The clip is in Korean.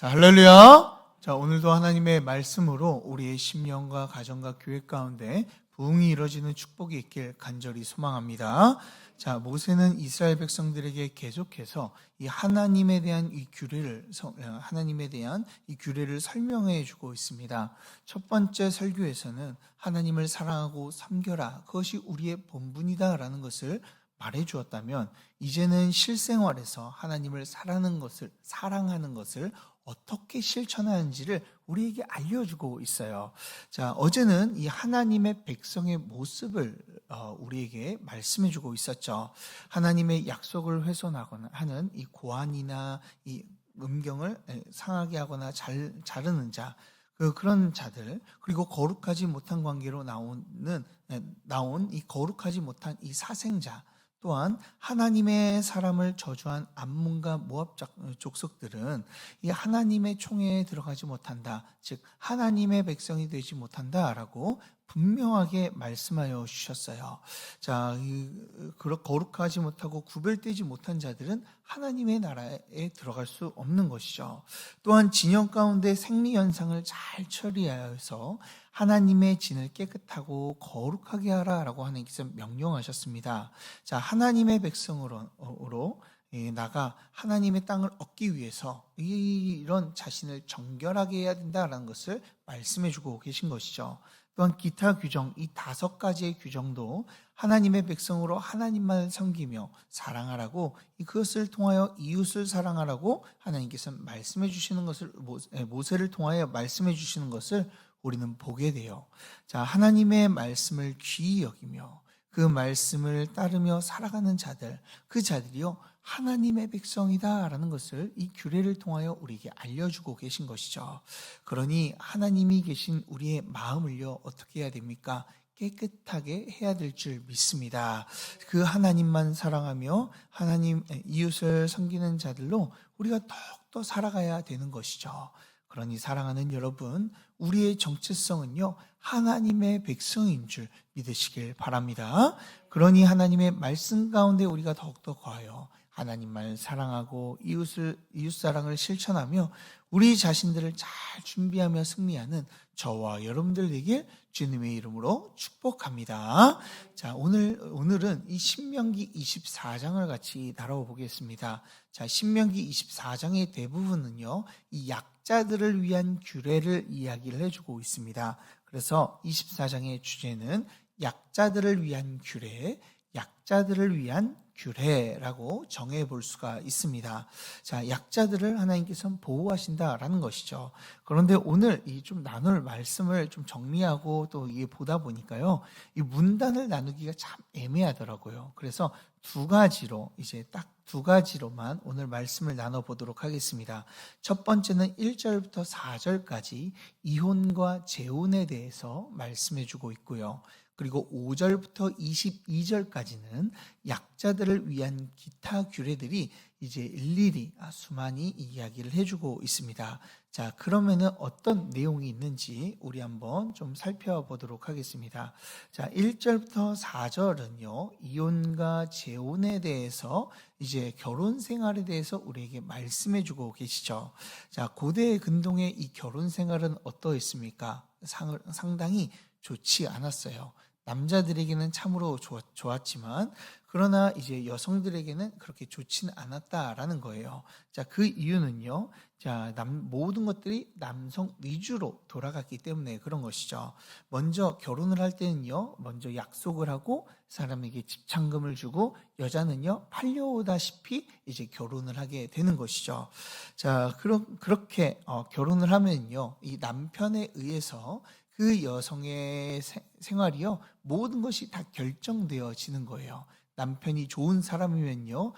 자, 할렐루야. 자, 오늘도 하나님의 말씀으로 우리의 심령과 가정과 교회 가운데 부흥이 이루어지는 축복이 있길 간절히 소망합니다. 자, 모세는 이스라엘 백성들에게 계속해서 이 하나님에 대한 이 규례를 설명해 주고 있습니다. 첫 번째 설교에서는 하나님을 사랑하고 섬겨라. 그것이 우리의 본분이다라는 것을 말해 주었다면, 이제는 실생활에서 하나님을 사랑하는 것을 어떻게 실천하는지를 우리에게 알려주고 있어요. 자, 어제는 이 하나님의 백성의 모습을 우리에게 말씀해주고 있었죠. 하나님의 약속을 훼손하거나 하는 이 고안이나 이 음경을 상하게 하거나 자르는 자, 그런 자들, 그리고 거룩하지 못한 관계로 나온 이 거룩하지 못한 이 사생자, 또한 하나님의 사람을 저주한 암몬과 모압 족속들은 이 하나님의 총회에 들어가지 못한다, 즉 하나님의 백성이 되지 못한다라고 분명하게 말씀하여 주셨어요. 자, 거룩하지 못하고 구별되지 못한 자들은 하나님의 나라에 들어갈 수 없는 것이죠. 또한 진영 가운데 생리 현상을 잘 처리하여서 하나님의 진을 깨끗하고 거룩하게 하라라고 하나님께서 명령하셨습니다. 자, 하나님의 백성으로 나가 하나님의 땅을 얻기 위해서 이런 자신을 정결하게 해야 된다라는 것을 말씀해주고 계신 것이죠. 또한 기타 규정, 이 5가지의 규정도 하나님의 백성으로 하나님만 섬기며 사랑하라고, 그것을 통하여 이웃을 사랑하라고 하나님께서 말씀해 주시는 것을, 모세를 통하여 말씀해 주시는 것을 우리는 보게 돼요. 자, 하나님의 말씀을 귀히 여기며 그 말씀을 따르며 살아가는 자들, 그 자들이요 하나님의 백성이다라는 것을 이 규례를 통하여 우리에게 알려주고 계신 것이죠. 그러니 하나님이 계신 우리의 마음을요 어떻게 해야 됩니까? 깨끗하게 해야 될 줄 믿습니다. 그 하나님만 사랑하며 하나님 이웃을 섬기는 자들로 우리가 더욱더 살아가야 되는 것이죠. 그러니 사랑하는 여러분, 우리의 정체성은요 하나님의 백성인 줄 믿으시길 바랍니다. 그러니 하나님의 말씀 가운데 우리가 더욱더 거하여 하나님만을 사랑하고 이웃 사랑을 실천하며 우리 자신들을 잘 준비하며 승리하는 저와 여러분들 되길 주님의 이름으로 축복합니다. 자, 오늘은 이 신명기 24장을 같이 다뤄보겠습니다. 자, 신명기 24장의 대부분은요 이 약자들을 위한 규례를 이야기를 해주고 있습니다. 그래서 24장의 주제는 약자들을 위한 규례라고 정해 볼 수가 있습니다. 자, 약자들을 하나님께서는 보호하신다라는 것이죠. 그런데 오늘 이 좀 나눌 말씀을 좀 정리하고 또 이게 보다 보니까요, 이 문단을 나누기가 참 애매하더라고요. 그래서 딱 두 가지로만 오늘 말씀을 나눠보도록 하겠습니다. 첫 번째는 1절부터 4절까지 이혼과 재혼에 대해서 말씀해주고 있고요. 그리고 5절부터 22절까지는 약자들을 위한 기타 규례들이 이제 일일이 수많이 이야기를 해주고 있습니다. 자, 그러면은 어떤 내용이 있는지 우리 한번 좀 살펴보도록 하겠습니다. 자, 1절부터 4절은요, 이혼과 재혼에 대해서 이제 결혼 생활에 대해서 우리에게 말씀해주고 계시죠. 자, 고대 근동의 이 결혼 생활은 어떠했습니까? 상당히 좋지 않았어요. 남자들에게는 참으로 좋았지만 그러나 이제 여성들에게는 그렇게 좋지는 않았다라는 거예요. 자, 그 이유는요. 자, 모든 것들이 남성 위주로 돌아갔기 때문에 그런 것이죠. 먼저 결혼을 할 때는요, 먼저 약속을 하고 사람에게 집착금을 주고 여자는요, 팔려오다시피 이제 결혼을 하게 되는 것이죠. 자, 그렇게 결혼을 하면요, 이 남편에 의해서 그 여성의 생활이요 모든 것이 다 결정되어지는 거예요. 남편이 좋은 사람이면요